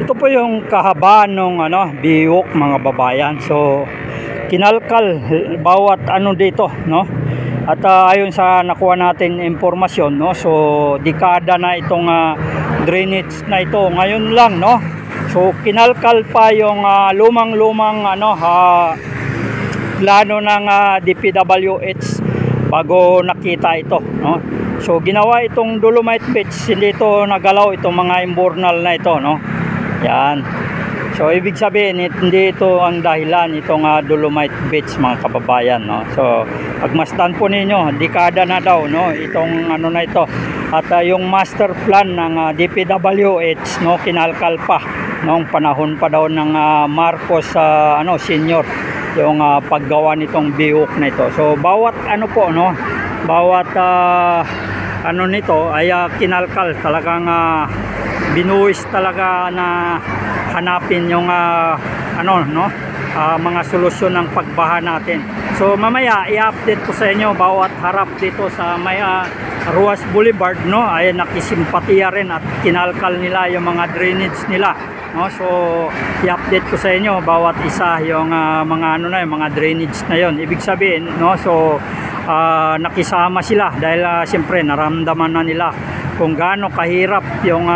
Ito po yung kahabaan ng biwok mga babayan. So kinalkal bawat dito, no? At ayon sa nakuha natin impormasyon, no, so dekada na itong drainage na ito ngayon lang, no. So kinalkal pa yung lumang-lumang plano ng DPWH bago nakita ito, no. So ginawa itong Dolomite Beach, hindi ito nagalaw itong mga imbornal na ito, no. Yan. So ibig sabihin hindi ito ang dahilan itong Dolomite Beach mga kababayan, no. So pagmasdan po ninyo, dekada na daw, no, itong na ito. At yung master plan ng DPWH, no, kinalkal pa noong panahon pa daw ng Marcos senior yung paggawa nitong biwok na ito. So bawat po, no, bawat nito ay kinalkal talagang binuwis talaga na hanapin yung mga solusyon ng pagbaha natin. So mamaya i-update ko sa inyo bawat harap dito sa may Ruas Boulevard, no, ay nakisimpatiya rin at kinalkal nila yung mga drainage nila, no. So i-update ko sa inyo bawat isa yung mga mga drainage na yon. Ibig sabihin, no, so nakisama sila dahil siyempre naramdaman na nila kung gaano kahirap yung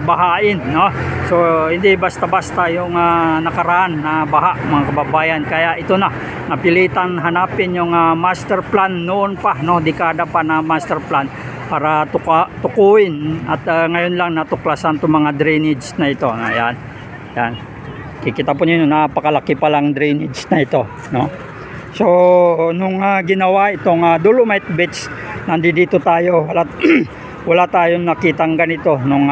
bahain, no. So hindi basta-basta yung nakaraan na baha mga kababayan, kaya ito na napilitan hanapin yung master plan noon pa, no, dekada pa na master plan para tukuin at ngayon lang natuklasan itong mga drainage na ito. Ayan, yan, kikita po niyo napakalaki pa lang drainage na ito, no. So nung ginawa itong Dolomite Beach, nandito tayo, wala tayong nakitang ganito nung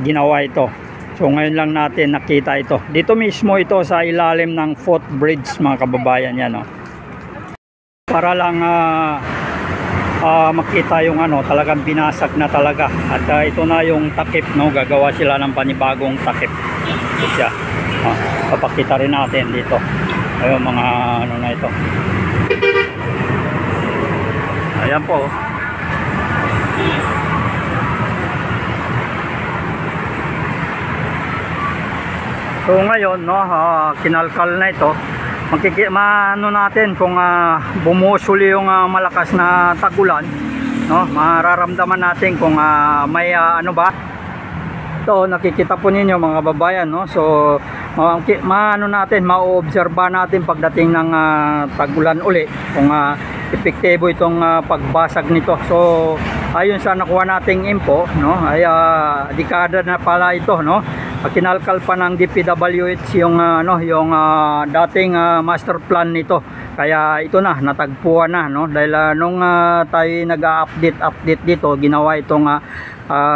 ginawa ito. So ngayon lang natin nakita ito. Dito mismo ito sa ilalim ng footbridge mga kababayan, yan, no. Para lang makita yung talagang binasag na talaga. At ito na yung takip, no, gagawa sila ng panibagong takip. Ito siya. Papakita rin natin dito. Ayun mga na ito. Ayan po. So ngayon, no, kinalkal na ito. Natin kung bumusuli yung malakas na tagulan, no, mararamdaman natin kung may ba. Ito nakikita po ninyo mga babayan, no. So ma-obserba natin pagdating ng tagulan uli kung epektibo itong pagbasag nito. So ayon sa nakuha nating info, no, ay dekada na pala ito, no. Kinalkal pa ng DPWH yung dating master plan nito. Kaya ito na natagpuan na, no, dahil nung tayo nag-update dito, ginawa itong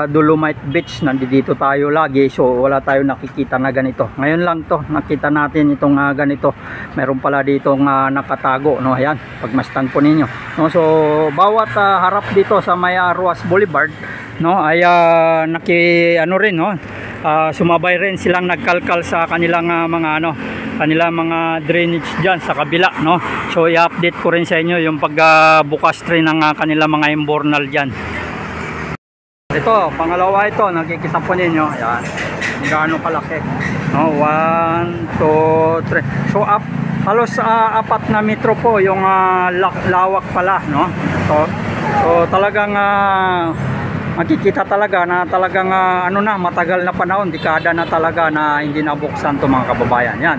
Dolomite Beach, nandito tayo lagi, so wala tayo nakikita na ganito. Ngayon lang to nakita natin itong ganito. Meron pala ditong nakatago, no. Ayan, pagmasdan po ninyo, no. So bawat harap dito sa may Ruas Boulevard, no, ay rin, no, sumabay rin silang nagkalkal sa kanilang kanilang mga drainage dyan sa kabila, no. So i-update ko rin sa inyo yung pagbukas rin ng kanilang mga imbornal dyan. Ito, pangalawa ito, nakikita po ninyo, ayan, gaano kalaki, no, 1, 2, 3. So halos 4 na metro po yung lawak pala, no. So talagang makikita talaga na talagang matagal na panahon, dekada na talaga na hindi nabuksan to mga kababayan. Yan.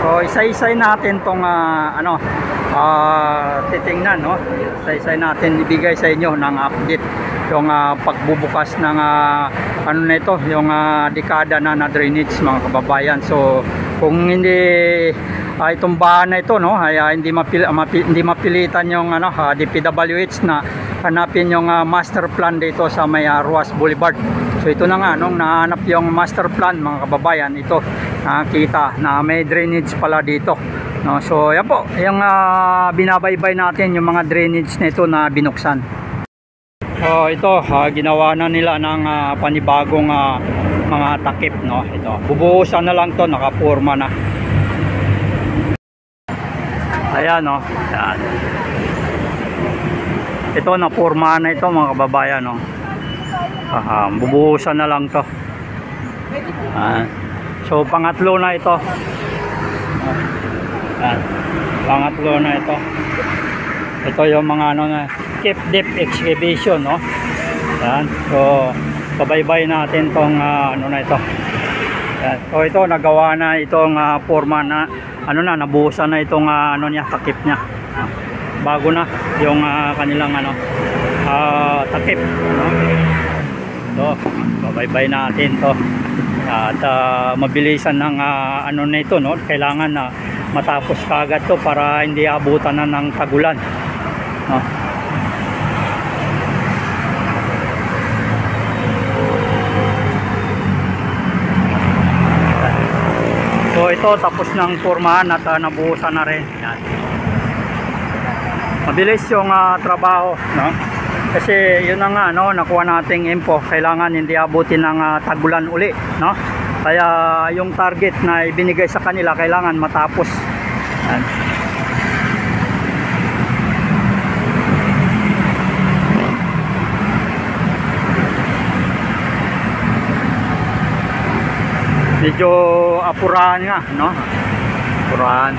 So isa-isay natin tong titingnan, no. Isa-isay natin ibigay sa inyo ng update yung pagbubukas ng na ito, yung dekada na drainage mga kababayan. So kung hindi itong bahan na ito, no, ay hindi mapilitan yung DPWH na hanapin yung master plan dito sa may Ruas Boulevard. So ito na nga, nung nahanap yung master plan mga kababayan, ito nakita na may drainage pala dito, no. So yan po yung binabaybay natin yung mga drainage na ito na binuksan. So ito ginawa na nila ng panibagong mga takip, no. Ito bubuhusan na lang to, nakapurma na. Ayan, no. Ayan. Ito napurma na ito mga kababayan, no. Bubuhusan na lang to. So pangatlo na ito. Pangatlo na ito. Ito yung mga ano na keep deep excavation, no. Yan. So pabaybay natin tong ano na ito. Yan. So ito nagawa na itong forma na ano na, nabuhusan na itong ano niya, takip niya. Bago na yung kanilang ano takip, no? So pabaybay natin to. At mabilisan ng ano na ito, no? Kailangan na matapos kaagad to para hindi abutan na ng tagulan, no? So ito tapos ng pormahan at nabuhusan na rin. Yan. Mabilis yung trabaho, no? Kasi yun na nga, no, nakuha nating info, kailangan hindi abutin ng tagulan uli, no? Kaya yung target na ibinigay sa kanila kailangan matapos. Yan. Medyo apurahan nga, no? Apurahan.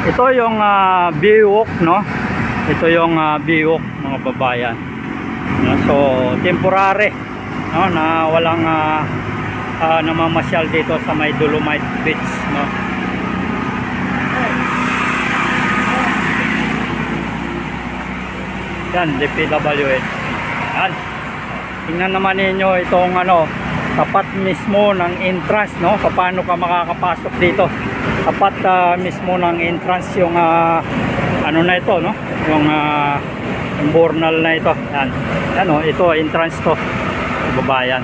Ito yung biwok, no? Ito yung biwok, mga babayan. So temporary, no, na walang namamasyal dito sa may Dolomite Beach, no? Yan, DPWH. Yan. Tingnan naman ninyo itong ano, tapat mismo ng entrance, no? Paano ka makakapasok dito? Tapat mismo ng entrance yung ano na ito, no? Yung bornal na ito. Yan. Yan, oh, ito entrance to, babayan.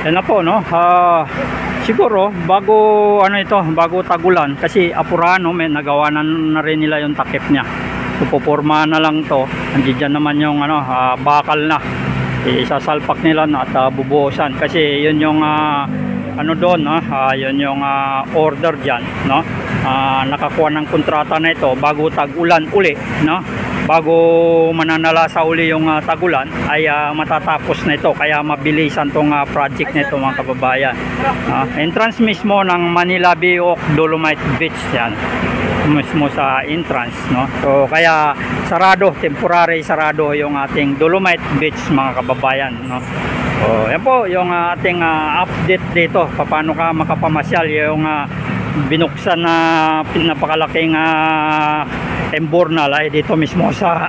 Yan na po, no. Siguro bago ano ito, bago tagulan, kasi apurahan, no, may nagawa na rin nila yung takip niya. So puporma na lang to. Andiyan naman yung ano, bakal na. Isasalpak nila na at bubuhusan kasi yun yung ano doon, no, yun yung order diyan, no. Nakakuha ng kontrata na ito bago tag-ulan uli, no. Bago mananala sa uli yung tagulan ay matatapos na ito, kaya mabilisan tong project nito, mga kababayan. Entrance mismo ng Manila Biwok Dolomite Beach, yan mismo sa entrance, no. So kaya sarado, temporary sarado yung ating Dolomite Beach, mga kababayan, no. So yan po yung ating update dito, paano ka makapamasyal. Yung binuksan na napakalaking embornal ay dito mismo sa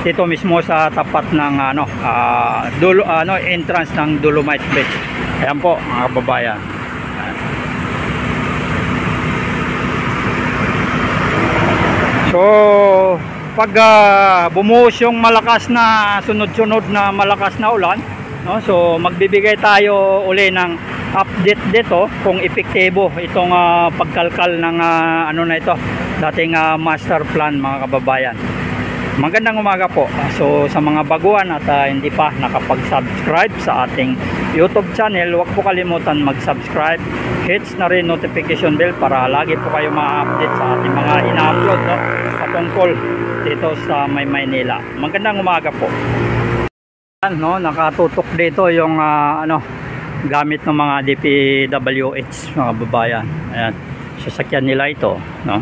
dito mismo sa tapat ng entrance ng Dolomite Beach. Ayan po, mga kababayan. So pag bumuhos yung malakas na sunod-sunod na malakas na ulan, no, so magbibigay tayo uli ng update dito kung epektibo itong pagkalkal ng ano na ito, dating master plan, mga kababayan. Magandang umaga po. So sa mga baguhan at hindi pa nakapag-subscribe sa ating YouTube channel, huwag po kalimutan mag-subscribe, hits na rin notification bell para lagi po kayo ma-update sa ating mga ina-upload, no, patungkol dito sa Maynila. Magandang umaga po. No, nakatutok dito yung ano, gamit ng mga DPWH, mga babayan. Ayan, sasakyan nila ito, no,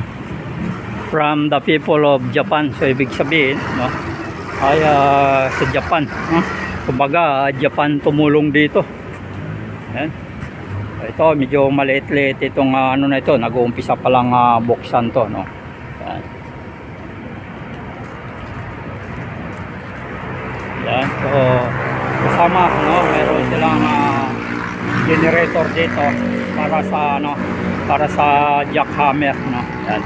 from the people of Japan. So ibig sabihin, no, ay sa Japan, no? Kumbaga Japan tumulong dito. Ayan. Ito medyo maliit-liit itong ano na ito, nag-uumpisa pa lang buksan to, no. Ayan. Ayan. So kasama, no, meron silang generator dito para sa ano, para sa jackhammer, no. Ayan.